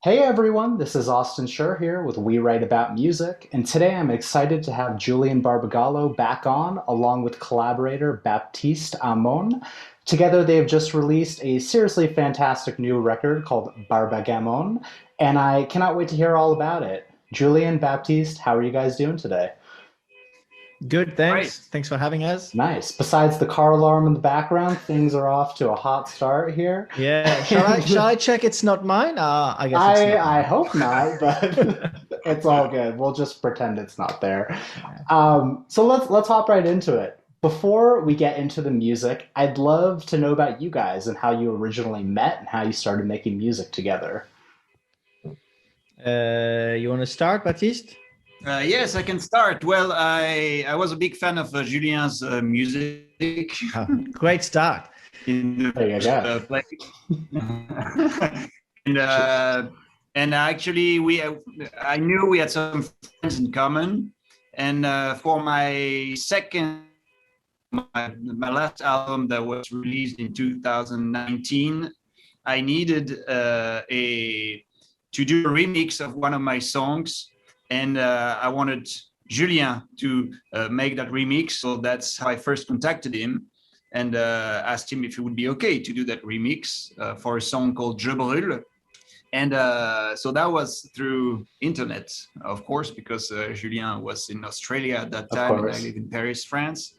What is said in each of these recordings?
Hey everyone, this is Austin Schur here with We Write About Music, and today I'm excited to have Julien Barbagallo back on, along with collaborator Baptiste Hamon. Together they have just released a seriously fantastic new record called Barbaghamon, and I cannot wait to hear all about it. Julien, Baptiste, how are you guys doing today? Good, Right. thanks. Thanks for having us. Nice. Besides the car alarm in the background, things are off to a hot start here. Yeah, shall I check it's not mine? I guess it's not I mine. hope not, but it's all good. We'll just pretend it's not there. Yeah. So let's hop right into it. Before we get into the music, I'd love to know about you guys and how you originally met and how you started making music together. You want to start, Baptiste? Yes, I can start. Well, I was a big fan of Julien's music Oh, great start. in the There you first go. place, and and actually I knew we had some friends in common. And for my last album that was released in 2019, I needed a to do a remix of one of my songs, and I wanted Julien to make that remix. So that's how I first contacted him and asked him if he would be okay to do that remix for a song called Je Brûle. And so that was through internet, of course, because Julien was in Australia at that Of time, and I course. live in Paris, France.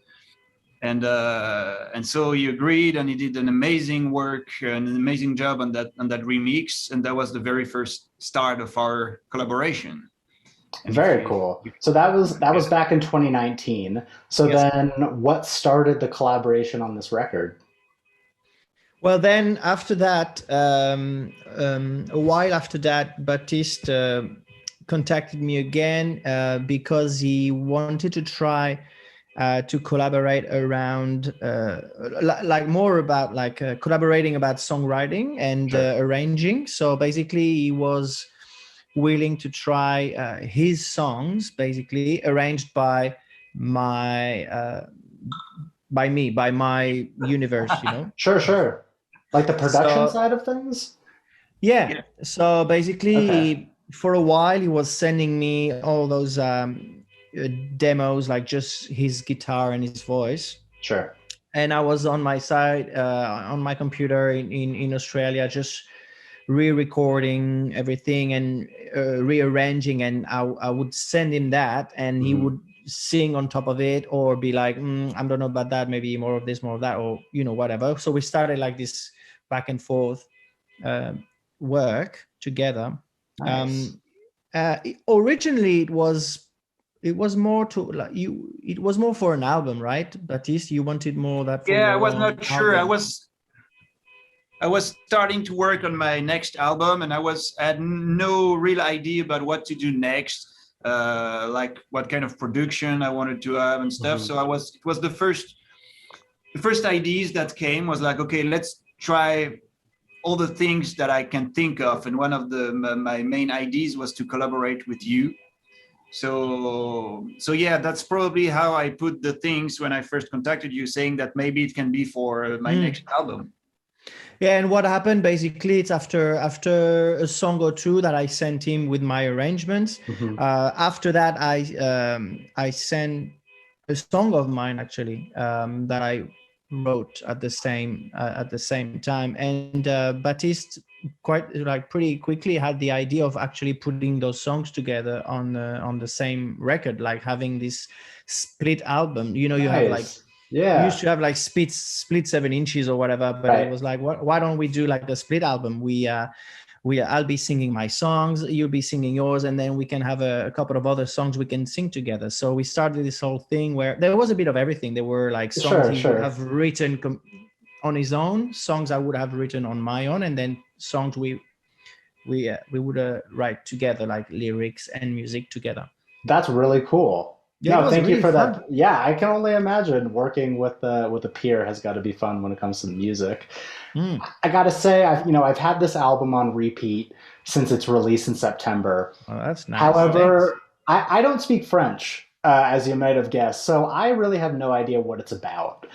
And so he agreed, and he did an amazing work, an amazing job on that remix, and that was the very first start of our collaboration. And if Very you, cool. you So that was yes, back in 2019. So Yes. then what started the collaboration on this record? Well, then after that, a while after that, Baptiste contacted me again because he wanted to try to collaborate around like more about like collaborating about songwriting and Sure. arranging. So basically, he was willing to try his songs, basically arranged my by me, by my universe, you know. Sure, sure. Like the production So side of things? yeah, yeah, so Okay. basically, for a while, he was sending me all those demos, like just his guitar and his voice. Sure. And I was on my side, on my computer in Australia, just re-recording everything and rearranging. And I would send him that, and he Mhm. would sing on top of it, or be like, I don't know about that, maybe more of this, more of that, or whatever. So we started like this back and forth uh, work together. Nice. Um, Originally, it was more to like you. It was more for an album, right, Baptiste? You wanted more that for yeah. I your was own not sure. album. I was starting to work on my next album, and I had no real idea about what to do next, like what kind of production I wanted to have and stuff. Mhm. So it was the first ideas that came was like, okay, let's try all the things that I can think of. And one of my main ideas was to collaborate with you. So yeah, that's probably how I put the things when I first contacted you, saying that maybe it can be for my next Mm. album. Yeah, and what happened basically? It's after a song or two that I sent him with my arrangements. Mhm. After that, I sent a song of mine actually that I wrote at the same time, and Baptiste quite like pretty quickly had the idea of actually putting those songs together on the same record, like having this split album. You have like Nice. we Yeah. used to have like split 7 inches or whatever, but it Right. was like, why don't we do like the split album? I'll be singing my songs, you'll be singing yours, and then we can have a couple of other songs we can sing together. So we started this whole thing where there was a bit of everything. There were like songs Sure, he would sure. have written on his own, songs I would have written on my own, and then songs we would write together, like lyrics and music together. That's really cool. Yeah, it No, was thank you really for fun. that. Yeah, I can only imagine working with a peer has got to be fun when it comes to the music. Mm. I gotta say, I've had this album on repeat since its release in September. Oh, that's nice, thanks. However, I don't speak French, as you might have guessed, so I really have no idea what it's about.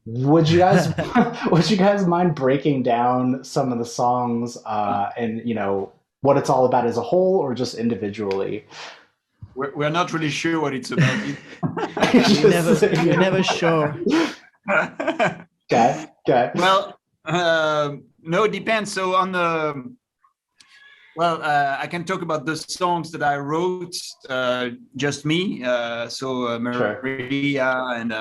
Would you guys would you guys mind breaking down some of the songs and what it's all about as a whole or just individually? We're not really sure what it's about. You're never sure. Okay. Well, no, it depends. So on the I can talk about the songs that I wrote, just me. Maria and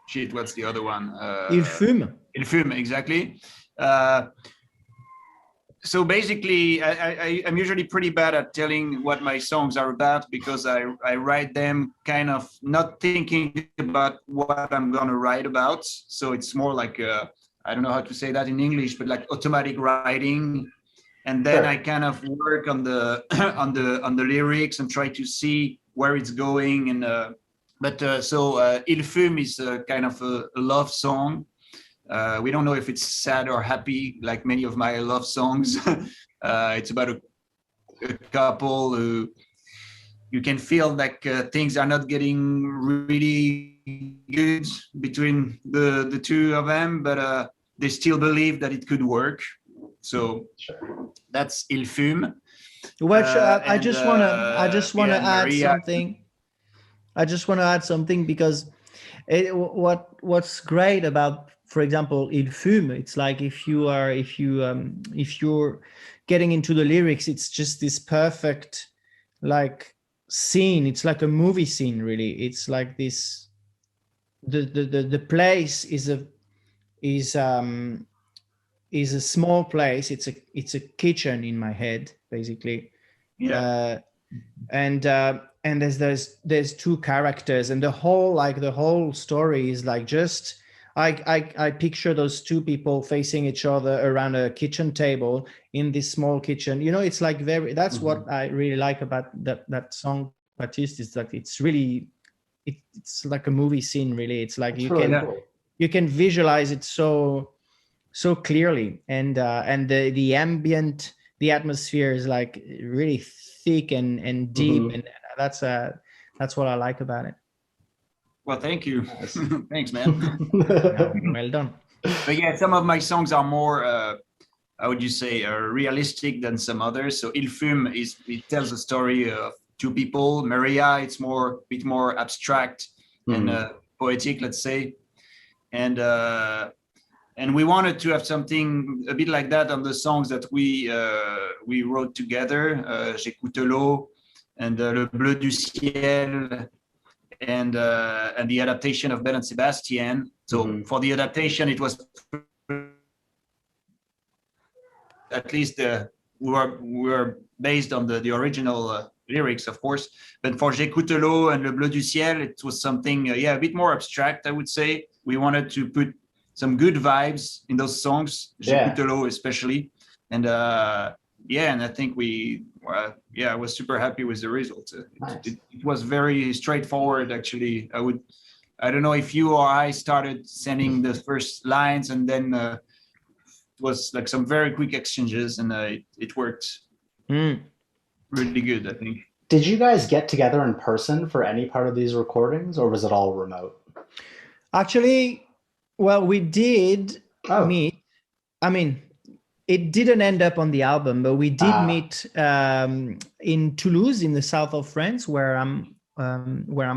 shit. What's the other one? Il fume. Il fume, exactly. So basically, I'm usually pretty bad at telling what my songs are about because I write them kind of not thinking about what I'm gonna write about. So it's more like I don't know how to say that in English, but like automatic writing. And then I kind of work on the on the lyrics and try to see where it's going. And Il Fume is kind of a love song. We don't know if it's sad or happy, like many of my love songs. It's about a couple who you can feel like things are not getting really good between the two of them, but they still believe that it could work. So that's Il Fume. Which I just wanna add Maria. something. I just want to add something because what's great about, for example, Il Fume, it's like if you're getting into the lyrics, it's just this perfect like scene. It's like a movie scene, really. It's like this. The place is a small place. It's a kitchen in my head, basically. And there's two characters, and the whole story is like just I picture those two people facing each other around a kitchen table in this small kitchen. You know, it's like that's what I really like about that song, Baptiste, is that it's really it's like a movie scene, really. It's like you can visualize it so clearly, and the ambient, the atmosphere is like really thick and deep, and that's what I like about it. Well, thank you. Nice. Thanks, man. Well done. But yeah, some of my songs are more, how would you say, realistic than some others. So Il Fume it tells a story of two people. Maria, it's a bit more abstract and poetic, let's say. And we wanted to have something a bit like that on the songs that we wrote together, J'écoute l'eau and Le Bleu du Ciel, and the adaptation of Ben and Sebastian. So for the adaptation, it was at least we were based on the original lyrics, of course. But for J'écoute l'eau and Le Bleu du Ciel, it was something a bit more abstract, I would say. We wanted to put some good vibes in those songs, J'écoute l'eau especially, and and I think I was super happy with the result. Nice. It was very straightforward, actually. I don't know if you or I started sending the first lines, and then it was like some very quick exchanges, and it worked really good, I think. Did you guys get together in person for any part of these recordings, or was it all remote? Actually, well, we did meet. I mean, it didn't end up on the album, but we did meet in Toulouse, in the south of France, where I'm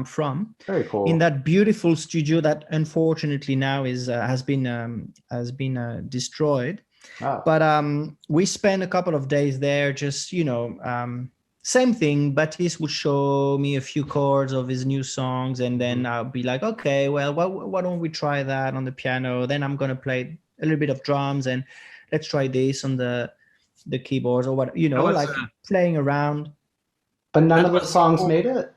from. Very cool. In that beautiful studio that unfortunately now has been destroyed. But we spent a couple of days there, just same thing. Baptiste would show me a few chords of his new songs, and then I'll be like, okay, well, why don't we try that on the piano? Then I'm gonna play a little bit of drums, and let's try this on the keyboards, or what, playing around. But none of the songs made it?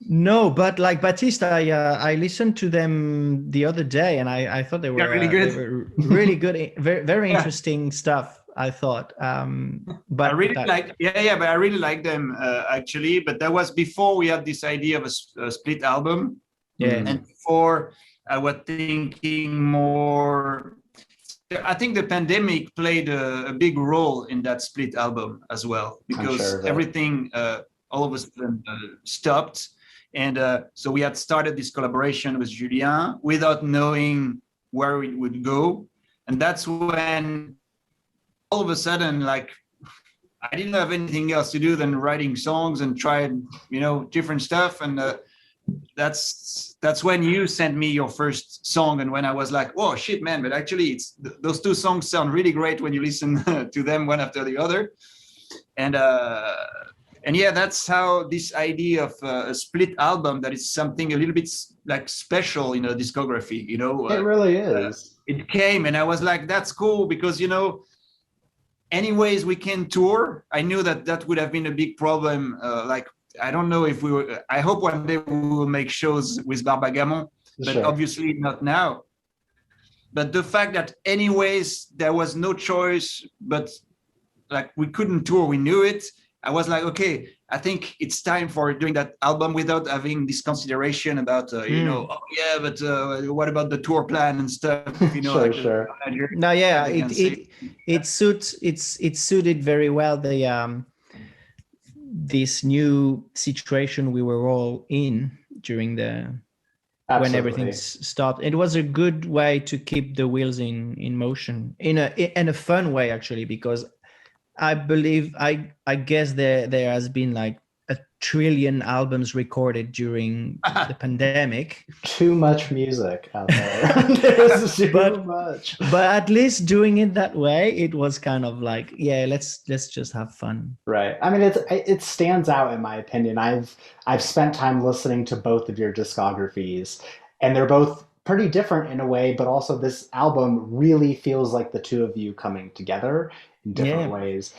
No, but like Baptiste, I listened to them the other day, and I thought they were really good. They were really good, very, very interesting stuff, I thought. But I really but I really like them actually. But that was before we had this idea of a split album. Yeah. And before I was thinking more. I think the pandemic played a big role in that split album as well, because everything all of a sudden stopped. And so we had started this collaboration with Julien without knowing where it would go. And that's when all of a sudden, like, I didn't have anything else to do than writing songs and try, different stuff. And that's when you sent me your first song, and when I was like, "Oh shit, man!" But actually, those two songs sound really great when you listen to them one after the other. And yeah, that's how this idea of a split album, that is something a little bit like special in a discography. It really is. It came, and I was like, "That's cool," because anyways, we can tour. I knew that would have been a big problem. Like, I don't know if we were. I hope one day we will make shows with Barbaghamon, but Sure. obviously not now. But the fact that anyways there was no choice, but like we couldn't tour, we knew it. I was like, okay, I think it's time for doing that album without having this consideration about, oh yeah, but what about the tour plan and stuff? Sure, sure. No, yeah, it suited very well this new situation we were all in during when everything stopped. It was a good way to keep the wheels in motion in a fun way, actually, because I believe I guess there has been like 1 trillion albums recorded during the pandemic. Too much music out there. There's too much. But at least doing it that way, it was kind of like, yeah, let's just have fun. Right. I mean, it stands out in my opinion. I've spent time listening to both of your discographies, and they're both pretty different in a way, but also this album really feels like the two of you coming together in different ways.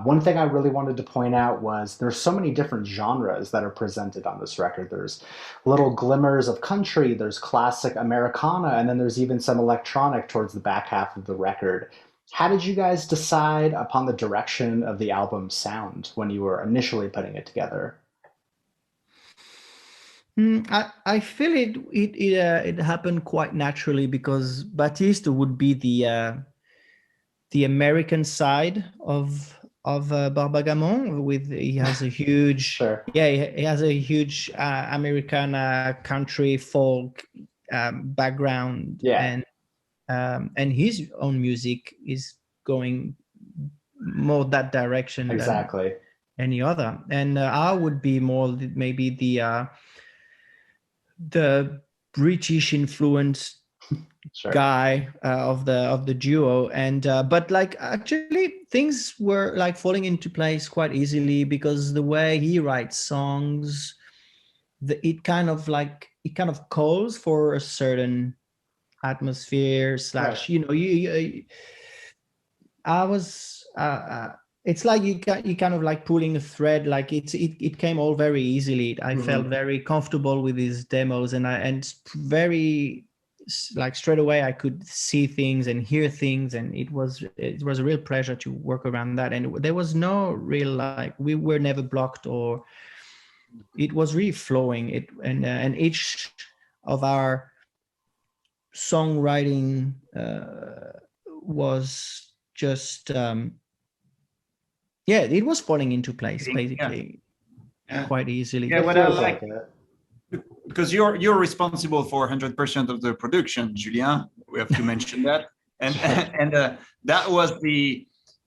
One thing I really wanted to point out was there's so many different genres that are presented on this record. There's little glimmers of country, there's classic Americana, and then there's even some electronic towards the back half of the record. How did you guys decide upon the direction of the album's sound when you were initially putting it together? I feel it happened quite naturally because Baptiste would be the American side of Barbaghamon. He has a huge Sure. he has a huge Americana country folk background, and his own music is going more that direction exactly than any other. And I would be more maybe the British influenced sure. guy of the duo, and but like actually things were like falling into place quite easily because the way he writes songs, it kind of calls for a certain atmosphere / right. I was it's like you kind of like pulling a thread. Like it came all very easily. I felt very comfortable with his demos, and very like straight away I could see things and hear things, and it was a real pleasure to work around that. And there was no real like we were never blocked, or it was really flowing. And each of our songwriting was just it was falling into place basically quite easily. Yeah, what I like because you're responsible for 100% of the production, Julien. We have to mention that, and that was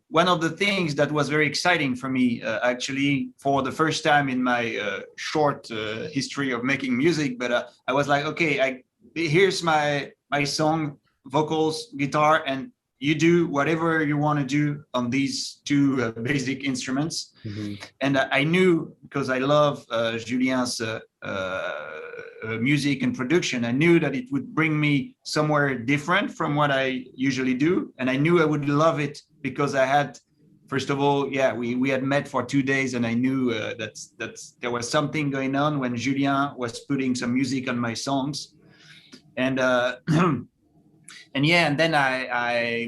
one of the things that was very exciting for me, actually, for the first time in my short history of making music. But I was like, okay, here's my song, vocals, guitar, and you do whatever you want to do on these two basic instruments. And I knew, because I love Julien's music and production, I knew that it would bring me somewhere different from what I usually do. And I knew I would love it because I had, first of all, we had met for 2 days, and I knew that there was something going on when Julien was putting some music on my songs. And and then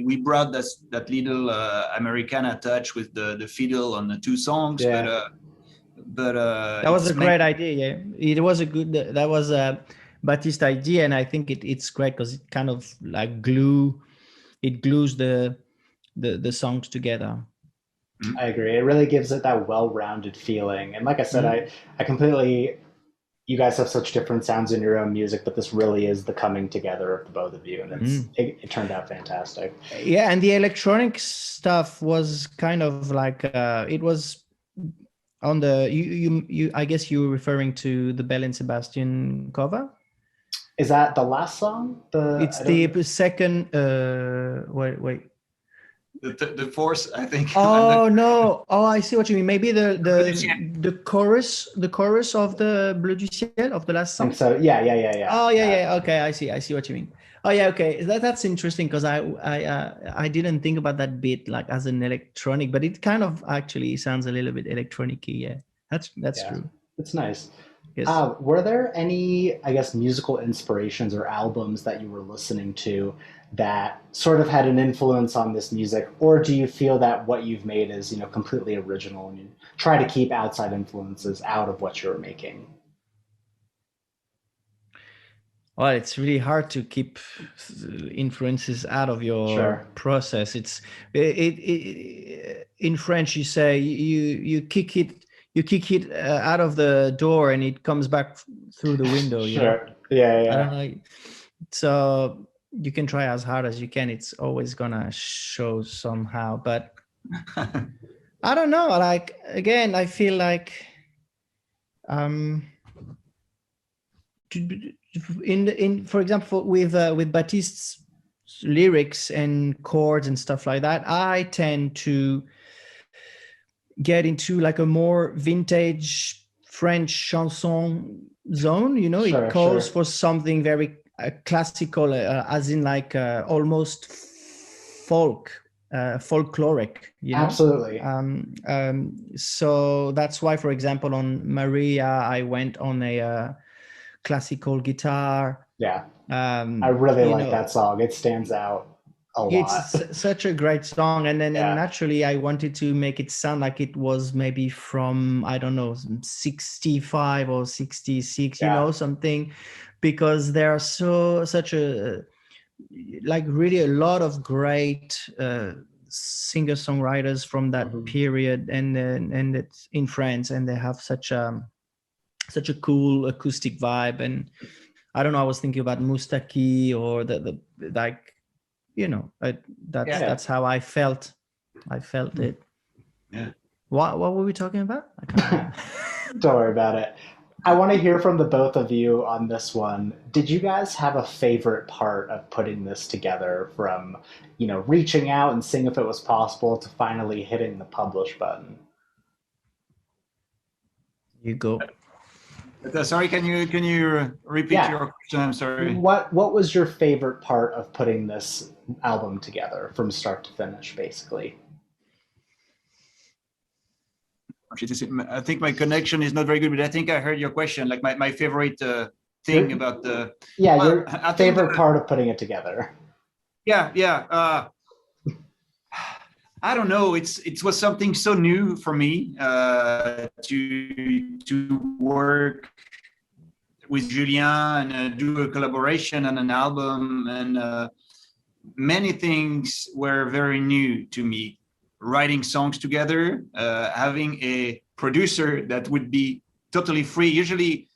we brought that little Americana touch with the fiddle on the 2 songs. But that was a great idea. It was that was a Baptiste idea, and I think it's great because it kind of like glues the songs together. I agree. It really gives it that well-rounded feeling. And like I said, I completely you guys have such different sounds in your own music, but this really is the coming together of the both of you, and it turned out fantastic. Yeah, and the electronic stuff was kind of like it was on the you I guess you were referring to the Bell and Sebastian cover. Is that the last song? It's the second. Wait. The force, I think. Oh no! Oh, I see what you mean. Maybe the chorus of the Bleu du Ciel of the last song. And so yeah. Oh yeah. Okay, I see what you mean. Oh yeah, okay. That's interesting because I didn't think about that bit like as an electronic, but it kind of actually sounds a little bit electronic-y. Yeah, that's true. It's nice. Yes. Were there any, I guess, musical inspirations or albums that you were listening to that sort of had an influence on this music, or do you feel that what you've made is, completely original and you try to keep outside influences out of what you're making? Well, it's really hard to keep influences out of your process. It's in French you say you kick it out of the door and it comes back through the window. Sure. Yeah. I don't know. So you can try as hard as you can. It's always gonna show somehow. But I don't know. Like again, I feel like for example with Baptiste's lyrics and chords and stuff like that, I tend to get into like a more vintage French chanson zone. It calls for something very classical, as in like almost folkloric. Absolutely. So that's why, for example, on Maria, I went on a classical guitar. Yeah. I really like that song. It stands out a lot. It's such a great song. And then naturally I wanted to make it sound like it was maybe from, I don't know, 65 or 66, something, because there are such a, like really a lot of great singer-songwriters from that period and it's in France, and they have such a cool acoustic vibe. And I don't know, I was thinking about Moustaki or the like, that's how I felt it. Yeah. What were we talking about? I can't remember. Don't worry about it. I want to hear from the both of you on this one. Did you guys have a favorite part of putting this together, from, reaching out and seeing if it was possible to finally hitting the publish button? You go. Sorry, can you repeat your question? I'm sorry. What was your favorite part of putting this album together from start to finish, basically? I think my connection is not very good, but I think I heard your question. Like my favorite thing about the your favorite part of putting it together. Yeah. I don't know. It was something so new for me to work with Julien and do a collaboration on an album, and many things were very new to me. Writing songs together, having a producer that would be totally free. Usually,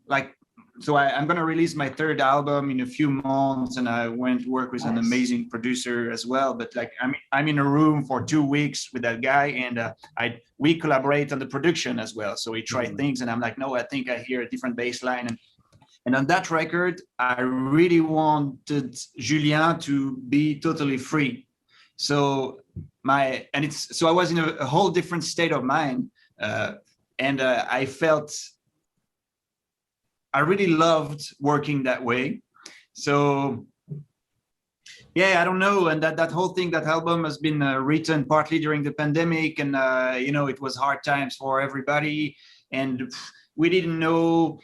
I'm going to release my third album in a few months, and I went to work with an amazing producer as well. But I'm in a room for 2 weeks with that guy, and we collaborate on the production as well. So we try things, and I'm like, no, I think I hear a different bass line. And on that record, I really wanted Julien to be totally free. So I was in a whole different state of mind, and I felt I really loved working that way. So yeah, I don't know. And that whole thing, that album has been written partly during the pandemic, and it was hard times for everybody, and we didn't know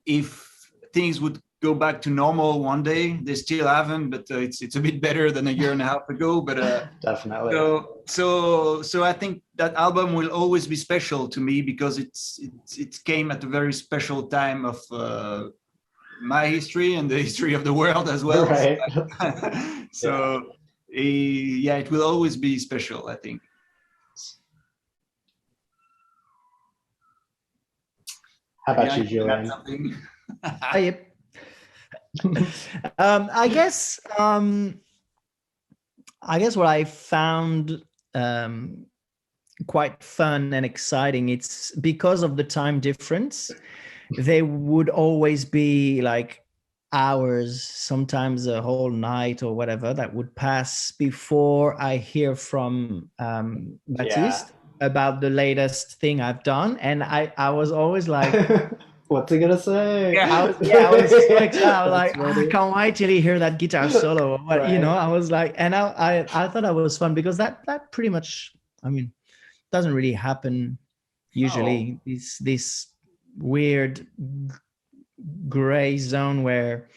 if things would go back to normal one day. They still haven't, but it's a bit better than a year and a half ago. But definitely. So I think that album will always be special to me, because it came at a very special time of my history and the history of the world as well. Right. So it will always be special, I think. How about Yeah, you, Julian? something. Yep. I guess what I found quite fun and exciting, it's because of the time difference. They would always be like hours, sometimes a whole night or whatever, that would pass before I hear from Baptiste about the latest thing I've done. And I was always like, what's he gonna say? Yeah. I was so excited. I was like, funny. I can't wait till you hear that guitar solo. Or what, Right. I was like, and I thought that was fun because that pretty much, I mean, doesn't really happen usually. This weird gray zone where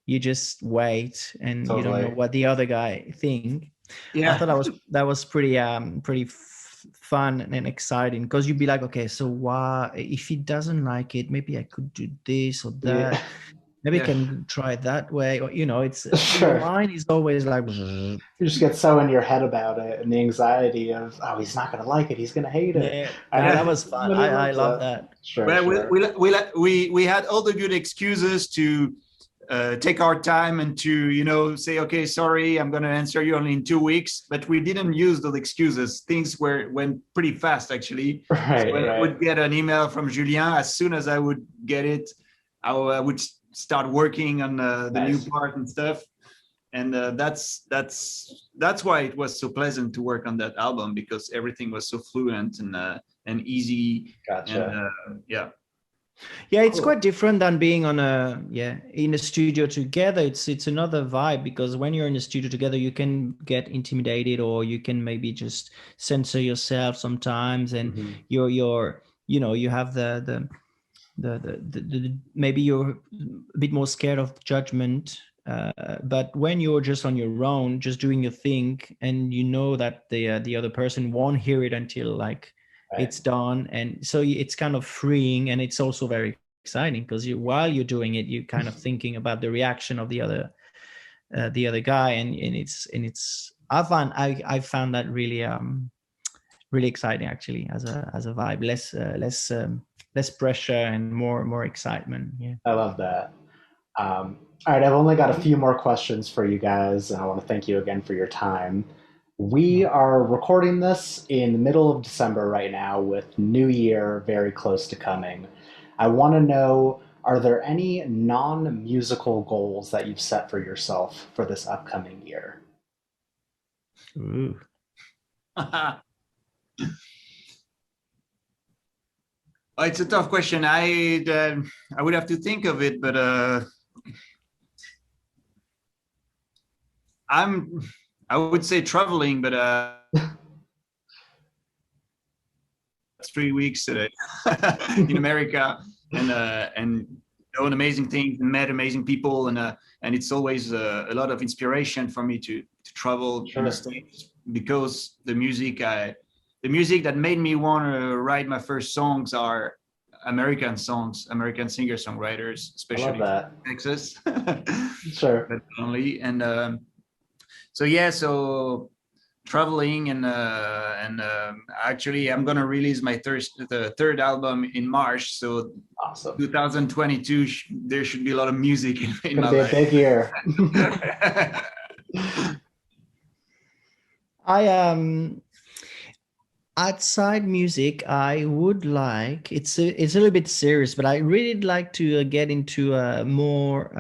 you just wait and you don't know what the other guy think. Yeah. I thought that was pretty fun and exciting, because you'd be like, okay, so why, if he doesn't like it, maybe I could do this or that. Yeah. Maybe I can try it that way, or it's Sure. your mind is always like, you just get so in your head about it, and the anxiety of, oh, he's not gonna like it, he's gonna hate it. yeah, that was fun. I love that. Sure. Well, sure. we had all the good excuses to take our time and to say, okay, sorry, I'm going to answer you only in 2 weeks, but we didn't use those excuses. Things went pretty fast, actually. Right, so I right. would get an email from Julien. As soon as I would get it, I would start working on the new part and stuff. And that's why it was so pleasant to work on that album, because everything was so fluent and easy. Gotcha. And, yeah. Yeah, it's quite different than being in a studio together. It's another vibe, because when you're in a studio together, you can get intimidated, or you can maybe just censor yourself sometimes, and you're you have the maybe you're a bit more scared of judgment. But when you're just on your own, just doing your thing, and that the other person won't hear it until it's done, and so it's kind of freeing, and it's also very exciting, because while you're doing it, you're kind of thinking about the reaction of the other guy, and it's I found that really really exciting, actually, as a vibe. Less pressure and more excitement. Yeah, I love that. All right, I've only got a few more questions for you guys, and I want to thank you again for your time. We are recording this in the middle of December right now, with New Year very close to coming. I want to know, are there any non-musical goals that you've set for yourself for this upcoming year? Ooh. It's a tough question. I would have to think of it, but I would say traveling, but it's 3 weeks in America, and known amazing things and met amazing people, and it's always a lot of inspiration for me to travel in the States, because the music that made me want to write my first songs are American songs, American singer-songwriters, especially from Texas. Sure. But only, and so traveling, and actually I'm gonna release my the third album in March, so awesome. 2022 there should be a lot of music in my life. It's gonna be a big year. Outside music, I would like, it's a little bit serious, but I really like to get into more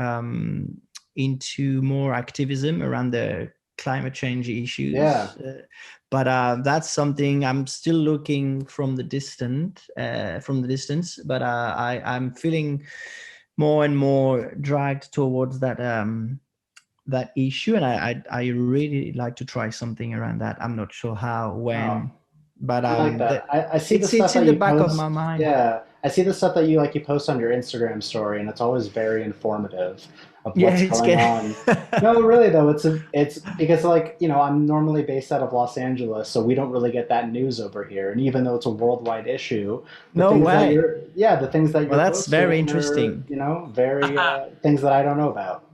activism around the climate change issues. Yeah. But that's something I'm still looking from the distance. But I'm feeling more and more dragged towards that issue, and I really like to try something around that. I'm not sure how, when. But I like that. I see the stuff it's in that the you back post. of my mind. Yeah, I see the stuff that you post on your Instagram story, and it's always very informative of what's going on. No, really though, it's because I'm normally based out of Los Angeles, so we don't really get that news over here. And even though it's a worldwide issue, the things that you're Well, that's posting very interesting. are, very things that I don't know about.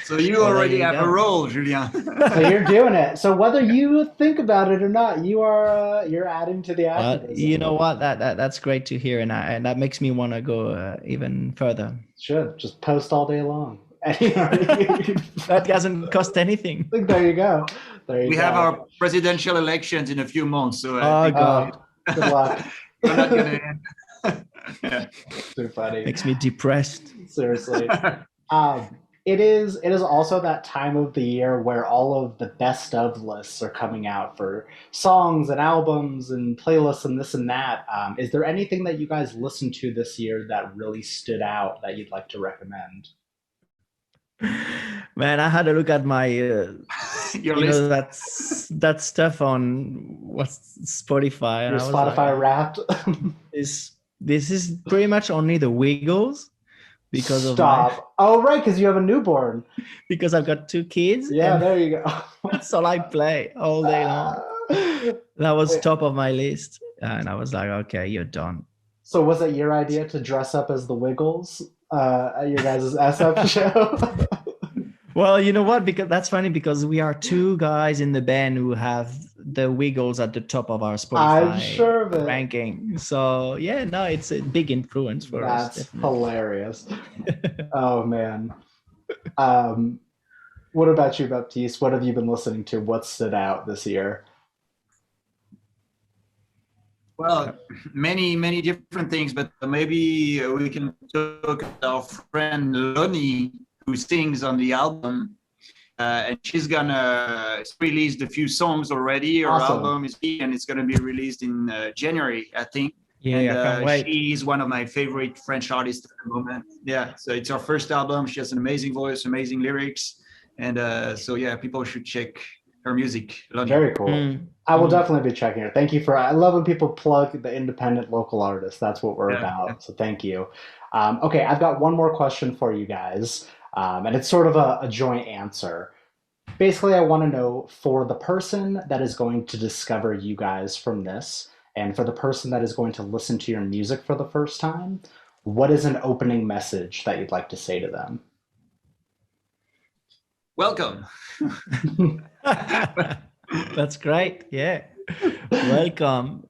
So you Well, there already you have a go. role, Julien. So you're doing it. So whether you think about it or not, you're adding to the activism. You know what? That's great to hear, and that makes me want to go even further. Should just post all day long. That doesn't cost anything. There you go. There you We go. have our presidential elections in a few months, so Oh think God, Good luck. we're not gonna. Yeah. Too funny. makes me depressed. Seriously. It is also that time of the year where all of the best of lists are coming out for songs and albums and playlists and this and that. Is there anything that you guys listened to this year that really stood out that you'd like to recommend? Man, I had a look at my Your list. that stuff on what's Spotify, and Your I was Spotify like, Wrapped? this is pretty much only the Wiggles because of Stop. Oh, right, because you have a newborn. because I've got 2 kids. Yeah, and there you go. that's all I play all day long. That was top of my list, and I was like, okay, you're done. So was it your idea to dress up as the Wiggles at your guys' SF show? Well, you know what? Because that's funny because we are 2 guys in the band who have the Wiggles at the top of our Spotify I'm sure of it. ranking. So yeah, no, it's a big influence for us. That's Definitely. hilarious. Oh man. What about you, Baptiste? What have you been listening to? What stood out this year? Well, many different things, but maybe we can talk about our friend Lonnie, who sings on the album, and she's gonna release a few songs already. Her Awesome. album is, and it's gonna be released in January, I think. Yeah, And I can't wait. she's one of my favorite French artists at the moment. Yeah, so it's her first album. She has an amazing voice, amazing lyrics, and so yeah, people should check her music. Lonnie. Very cool. Mm. I will definitely be checking it. Thank you I love when people plug the independent local artists. That's what we're Yeah. about. So thank you. Okay, I've got one more question for you guys. And it's sort of a joint answer. Basically, I want to know, for the person that is going to discover you guys from this, and for the person that is going to listen to your music for the first time, what is an opening message that you'd like to say to them? Welcome. That's great. Yeah. Welcome.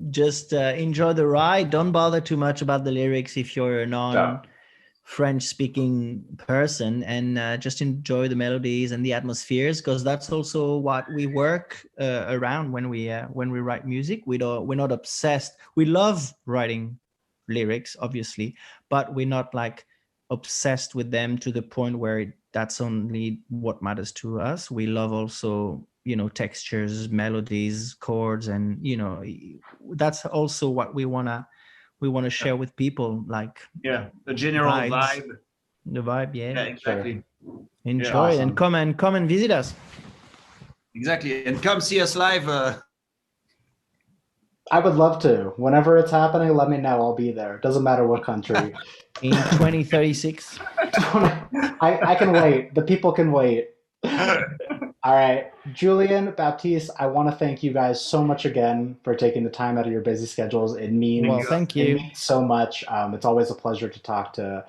Just enjoy the ride. Don't bother too much about the lyrics if you're a non-French speaking person, and just enjoy the melodies and the atmospheres, because that's also what we work around when we write music. We're not obsessed. We love writing lyrics, obviously, but we're not like obsessed with them to the point where that's only what matters to us. We love also, textures, melodies, chords, and that's also what we wanna share with people, like The general vibes. vibe. The vibe. Yeah, Yeah, exactly. enjoy awesome. and come and visit us. Exactly, and come see us live. I would love to. Whenever it's happening, let me know. I'll be there. Doesn't matter what country. In 2036. I can wait. The people can wait. All right. Julien, Baptiste, I want to thank you guys so much again for taking the time out of your busy schedules. It means, Well, thank it you. means so much. It's always a pleasure to talk to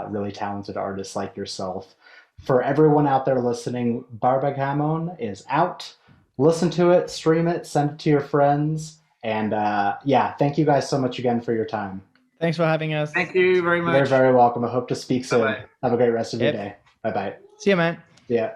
really talented artists like yourself. For everyone out there listening, Barbaghamon is out. Listen to it, stream it, send it to your friends. And thank you guys so much again for your time. Thanks for having us. Thank you very much. You're very welcome. I hope to speak soon. Bye-bye. Have a great rest of your Yep. day. Bye-bye. See you, man. See ya.